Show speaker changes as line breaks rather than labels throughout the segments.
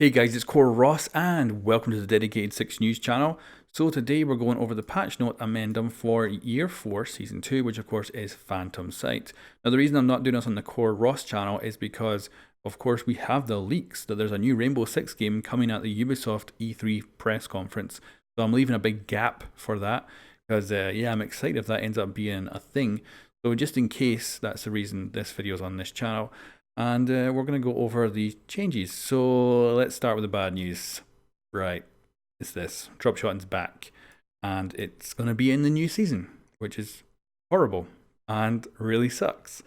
Hey guys, it's Core Ross and welcome to the Dedicated 6 News channel. So today we're going over the patch note amendum for Year 4 Season 2, which of course is Phantom Sight. Now the reason I'm not doing this on the Core Ross channel is because of course we have the leaks that there's a new Rainbow Six game coming at the Ubisoft E3 press conference. So I'm leaving a big gap for that because yeah, I'm excited if that ends up being a thing. So just in case that's the reason this video is on this channel. And we're going to go over the changes. So let's start with the bad news. Right, it's this. Dropshotting's back. And it's going to be in the new season, which is horrible and really sucks.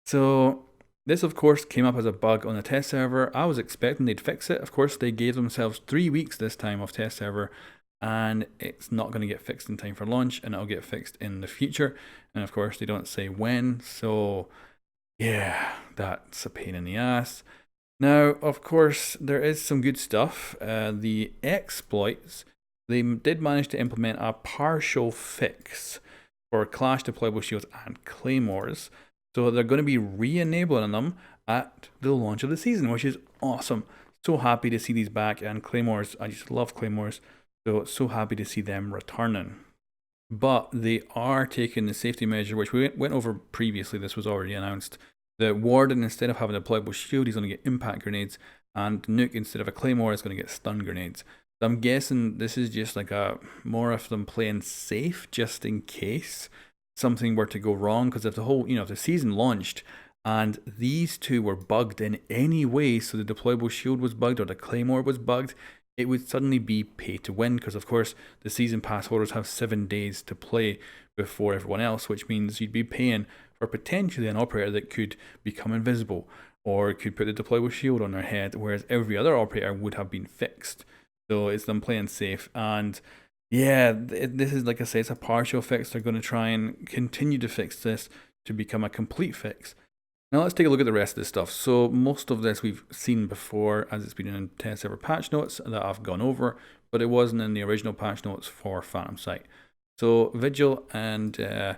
So this, of course, came up as a bug on the test server. I was expecting they'd fix it. Of course, they gave themselves 3 weeks this time of test server. And it's not going to get fixed in time for launch. And it'll get fixed in the future. And of course, they don't say when. So yeah, that's a pain in the ass. Now, of course, there is some good stuff. The exploits, they did manage to implement a partial fix for Clash deployable shields and claymores. So they're going to be re-enabling them at the launch of the season, which is awesome. So happy to see these back, and claymores, I just love claymores. So happy to see them returning. But they are taking the safety measure, which we went over previously. This was already announced. The Warden, instead of having a deployable shield, he's going to get impact grenades, and Nuke, instead of a Claymore, is going to get stun grenades. So I'm guessing this is just like a more of them playing safe, just in case something were to go wrong. Because if the whole, if the season launched and these two were bugged in any way, so the deployable shield was bugged or the Claymore was bugged, it would suddenly be pay to win, because of course the season pass holders have 7 days to play before everyone else, which means you'd be paying for potentially an operator that could become invisible or could put the deployable shield on their head, whereas every other operator would have been fixed. So it's them playing safe. And yeah, this is, like I say, it's a partial fix. They're going to try and continue to fix this to become a complete fix. Now let's take a look at the rest of this stuff. So most of this we've seen before, as it's been in test server patch notes that I've gone over, but it wasn't in the original patch notes for Phantom Sight. So Vigil and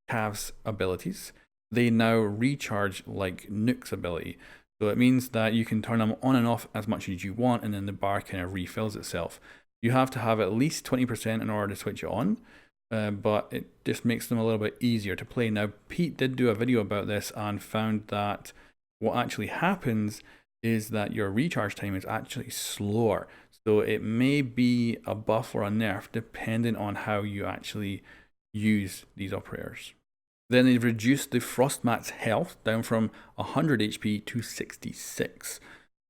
Cav's abilities, they now recharge like Nuke's ability. So it means that you can turn them on and off as much as you want, and then the bar kind of refills itself. You have to have at least 20% in order to switch it on. But it just makes them a little bit easier to play. Now, Pete did do a video about this and found that what actually happens is that your recharge time is actually slower. So it may be a buff or a nerf depending on how you actually use these operators. Then they've reduced the Frostmat's health down from 100 HP to 66.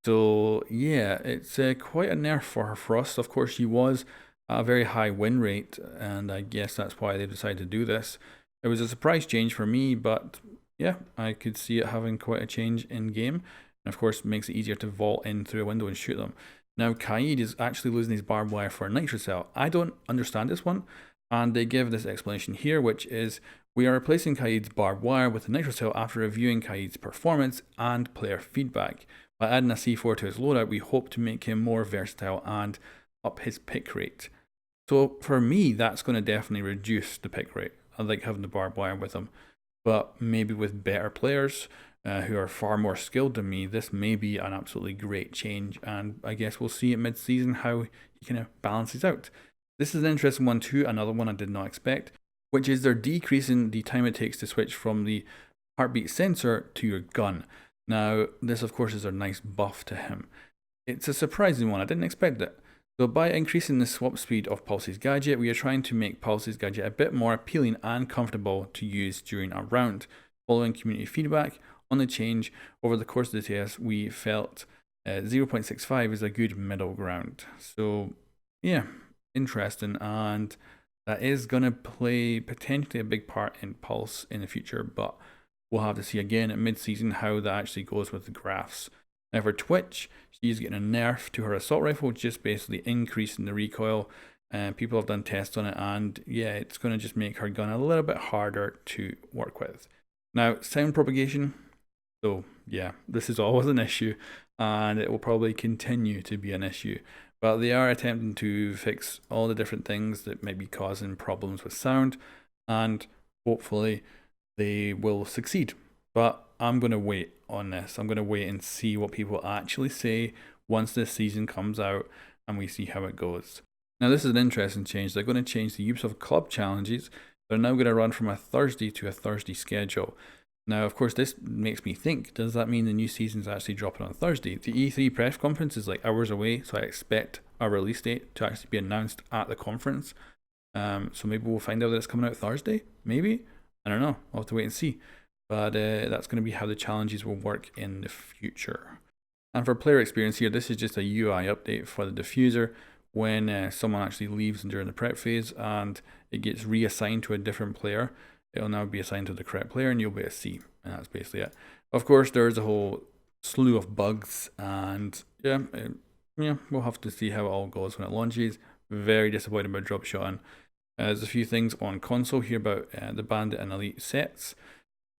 So yeah, it's quite a nerf for her Frost. Of course, she was a very high win rate, and I guess that's why they decided to do this. It was a surprise change for me, but yeah, I could see it having quite a change in game, and of course makes it easier to vault in through a window and shoot them. Now Kaid is actually losing his barbed wire for a nitrocell. I don't understand this one, and they give this explanation here, which is, we are replacing Kaid's barbed wire with a nitrocell after reviewing Kaid's performance and player feedback. By adding a C4 to his loadout, we hope to make him more versatile and up his pick rate. So for me, that's going to definitely reduce the pick rate. I like having the barbed wire with him. But maybe with better players who are far more skilled than me, this may be an absolutely great change. And I guess we'll see at mid-season how he kind of balances out. This is an interesting one too, another one I did not expect, which is they're decreasing the time it takes to switch from the heartbeat sensor to your gun. Now, this of course is a nice buff to him. It's a surprising one, I didn't expect it. So by increasing the swap speed of Pulse's gadget, we are trying to make Pulse's gadget a bit more appealing and comfortable to use during a round. Following community feedback on the change over the course of the test, we felt 0.65 is a good middle ground. So yeah, interesting, and that is going to play potentially a big part in Pulse in the future, but we'll have to see again at mid-season how that actually goes with the graphs. Now for Twitch, she's getting a nerf to her assault rifle, just basically increasing the recoil. People have done tests on it, and yeah, it's going to just make her gun a little bit harder to work with. Now, sound propagation. So yeah, this is always an issue, and it will probably continue to be an issue. But they are attempting to fix all the different things that might be causing problems with sound, and hopefully they will succeed. But I'm going to wait on this. I'm going to wait and see what people actually say once this season comes out and we see how it goes. Now, this is an interesting change. They're going to change the Ubisoft Club challenges. They're now going to run from a Thursday to a Thursday schedule. Now, of course, this makes me think, does that mean the new season's actually dropping on Thursday? The E3 press conference is like hours away, so I expect a release date to actually be announced at the conference. So maybe we'll find out that it's coming out Thursday, maybe? I don't know, I'll have to wait and see. But that's going to be how the challenges will work in the future. And for player experience here, this is just a UI update for the diffuser. When someone actually leaves during the prep phase and it gets reassigned to a different player, it'll now be assigned to the correct player and you'll be able to see. And that's basically it. Of course, there's a whole slew of bugs, and yeah, we'll have to see how it all goes when it launches. Very disappointed about Dropshotting. There's a few things on console here about the Bandit and Elite sets,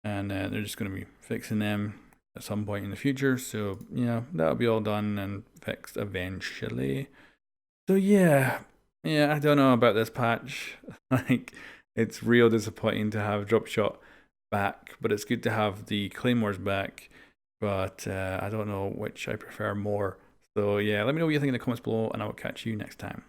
and they're just going to be fixing them at some point in the future. So yeah, that'll be all done and fixed eventually. So yeah, I don't know about this patch. Like, it's real disappointing to have Dropshot back, but it's good to have the Claymores back. But I don't know which I prefer more. So yeah, let me know what you think in the comments below, and I will catch you next time.